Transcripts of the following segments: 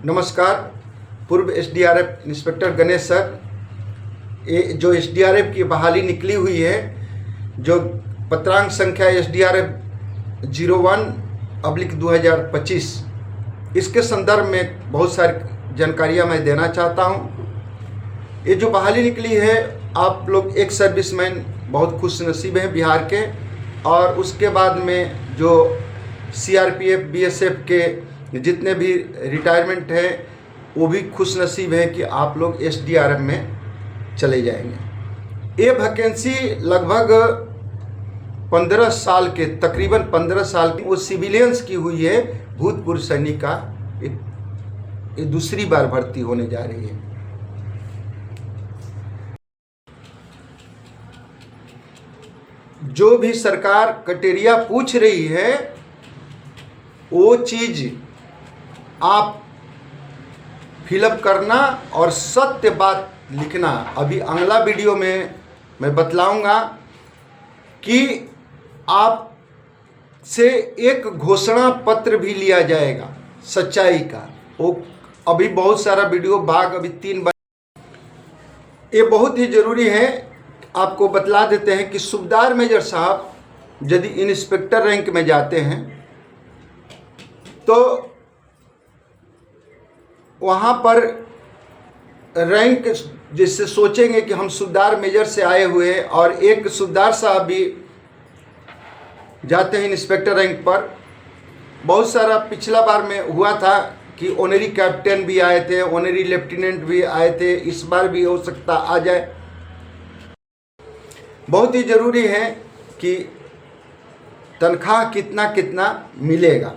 नमस्कार। पूर्व SDRF inspector Ganesh sir, ये जो एसडीआरएफ की बहाली निकली हुई है, जो पत्रांक संख्या एसडीआरएफ 01/2025, इसके संदर्भ में बहुत सारी जानकारियां मैं देना चाहता हूं। ये जो बहाली निकली है, आप लोग एक सर्विसमैन बहुत खुशनसीब हैं बिहार के, और उसके बाद में जो सीआरपीएफ बीएसएफ के जितने भी रिटायरमेंट हैं वो भी खुशनसीब हैं कि आप लोग एसडीआरएफ में चले जाएंगे। ये वैकेंसी लगभग 15 साल के, तकरीबन 15 साल की वो सिविलियंस की हुई है। भूतपूर्व सैनिक का ये दूसरी बार भर्ती होने जा रही है। जो भी सरकार क्राइटेरिया पूछ रही है वो चीज आप फिलअप करना और सत्य बात लिखना। अभी अगला वीडियो में मैं बतलाऊंगा कि आप से एक घोषणा पत्र भी लिया जाएगा सच्चाई का। वो अभी बहुत सारा वीडियो भाग अभी 3 बार, ये बहुत ही ज़रूरी है। आपको बतला देते हैं कि सूबेदार मेजर साहब यदि इंस्पेक्टर रैंक में जाते हैं तो वहाँ पर रैंक जिससे सोचेंगे कि हम सूबेदार मेजर से आए हुए हैं, और एक सूबेदार साहब भी जाते हैं इंस्पेक्टर रैंक पर। बहुत सारा पिछला बार में हुआ था कि ऑनरी कैप्टन भी आए थे, ऑनरी लेफ्टिनेंट भी आए थे, इस बार भी हो सकता आ जाए। बहुत ही ज़रूरी है कि तनख्वाह कितना कितना मिलेगा,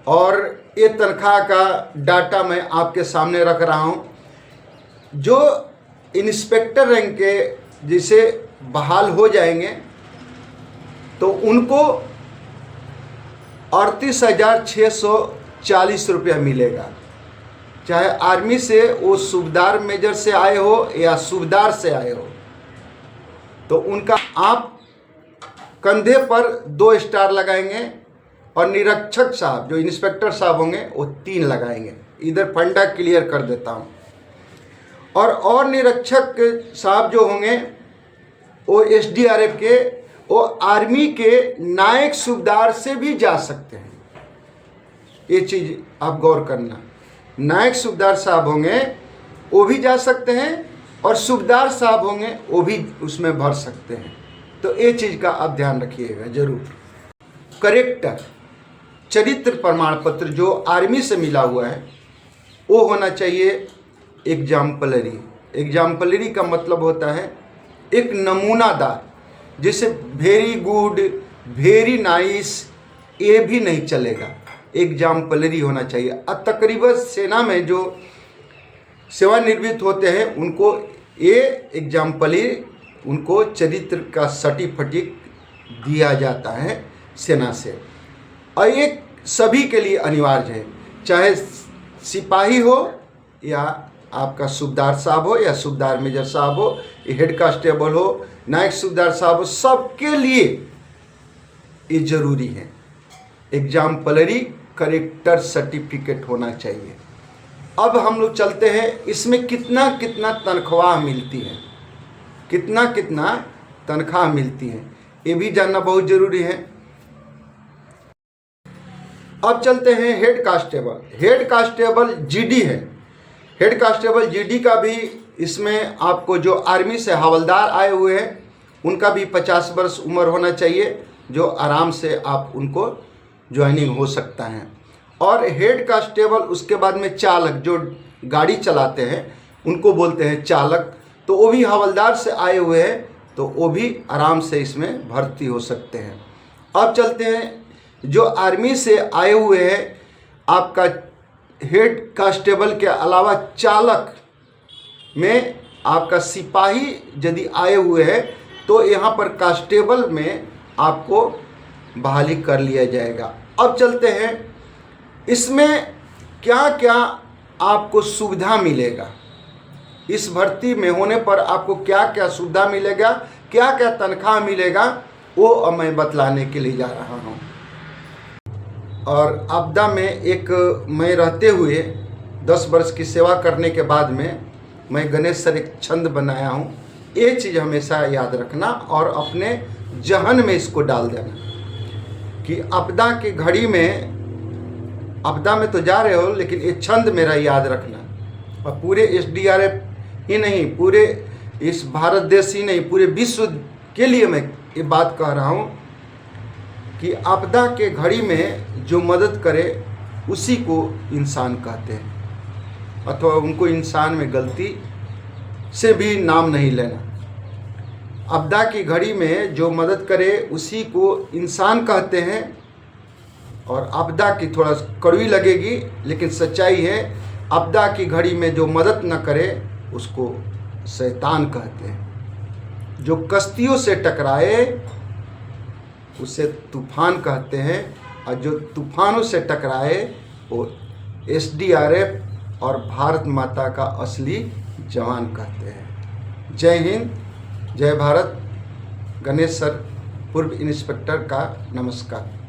और ये तनख्वाह का डाटा मैं आपके सामने रख रहा हूँ। जो इंस्पेक्टर रैंक के जिसे बहाल हो जाएंगे तो उनको 38,640 रुपया मिलेगा, चाहे आर्मी से वो सूबेदार मेजर से आए हो या सूबेदार से आए हो। तो उनका आप कंधे पर 2 स्टार लगाएंगे, और निरीक्षक साहब जो इंस्पेक्टर साहब होंगे वो 3 लगाएंगे। इधर फंडा क्लियर कर देता हूँ। और निरीक्षक साहब जो होंगे वो एसडीआरएफ के, वो आर्मी के नायक सूबेदार से भी जा सकते हैं। ये चीज़ आप गौर करना। नायक सूबेदार साहब होंगे वो भी जा सकते हैं, और सूबेदार साहब होंगे वो भी उसमें भर सकते हैं। तो ये चीज़ का आप ध्यान रखिएगा जरूर। करेक्टर चरित्र प्रमाण पत्र जो आर्मी से मिला हुआ है वो होना चाहिए एग्जाम्पलरी। एग्जाम्पलरी का मतलब होता है एक नमूनादार, जिसे वेरी गुड, वेरी नाइस ये भी नहीं चलेगा, एग्जाम्पलरी होना चाहिए। तकरीबन सेना में जो सेवानिवृत्त होते हैं उनको ये एग्जाम्पलरी, उनको चरित्र का सर्टिफिकेट दिया जाता है सेना से, और ये सभी के लिए अनिवार्य है। चाहे सिपाही हो या आपका सूबेदार साहब हो, या सूबेदार मेजर साहब हो, हेड कांस्टेबल हो, नायक सूबेदार साहब हो, सबके लिए ये जरूरी है। एग्जाम्पलरी करेक्टर सर्टिफिकेट होना चाहिए। अब हम लोग चलते हैं, इसमें कितना कितना तनख्वाह मिलती है, कितना कितना तनख्वाह मिलती है, ये भी जानना बहुत ज़रूरी है। अब चलते हैं head constable. Head constable GD है। हेड कांस्टेबल जीडी का भी इसमें आपको जो आर्मी से हवलदार आए हुए हैं उनका भी 50 वर्ष उम्र होना चाहिए, जो आराम से आप उनको ज्वाइनिंग हो सकता है। और हेड कांस्टेबल उसके बाद में चालक, जो गाड़ी चलाते हैं उनको बोलते हैं चालक, तो वो भी हवलदार से आए हुए हैं, तो वो भी आराम से इसमें भर्ती हो सकते हैं। अब चलते हैं जो आर्मी से आए हुए हैं, आपका हेड कांस्टेबल के अलावा चालक में आपका सिपाही यदि आए हुए हैं तो यहाँ पर कांस्टेबल में आपको बहाली कर लिया जाएगा। अब चलते हैं इसमें क्या क्या आपको सुविधा मिलेगा, इस भर्ती में होने पर आपको क्या क्या सुविधा मिलेगा, क्या क्या तनख्वाह मिलेगा, वो अब मैं बतलाने के लिए जा रहा हूँ। और आपदा में एक मैं रहते हुए 10 वर्ष की सेवा करने के बाद में मैं गणेश सर एक छंद बनाया हूँ। ये चीज़ हमेशा याद रखना और अपने जहन में इसको डाल देना कि आपदा की घड़ी में, आपदा में तो जा रहे हो लेकिन ये छंद मेरा याद रखना। और पूरे SDRF ही नहीं, पूरे इस भारत देश ही नहीं, पूरे विश्व के लिए मैं ये बात कह रहा हूँ कि आपदा के घड़ी में जो मदद करे उसी को इंसान कहते हैं, अथवा उनको इंसान में गलती से भी नाम नहीं लेना। आपदा की घड़ी में जो मदद करे उसी को इंसान कहते हैं। और आपदा की थोड़ा कड़वी लगेगी लेकिन सच्चाई है, आपदा की घड़ी में जो मदद न करे उसको शैतान कहते हैं। जो कश्तियों से टकराए उसे तूफान कहते हैं, और जो तूफानों से टकराए वो SDRF और भारत माता का असली जवान कहते हैं। जय हिंद, जय भारत। गणेश सर, पूर्व इंस्पेक्टर का नमस्कार।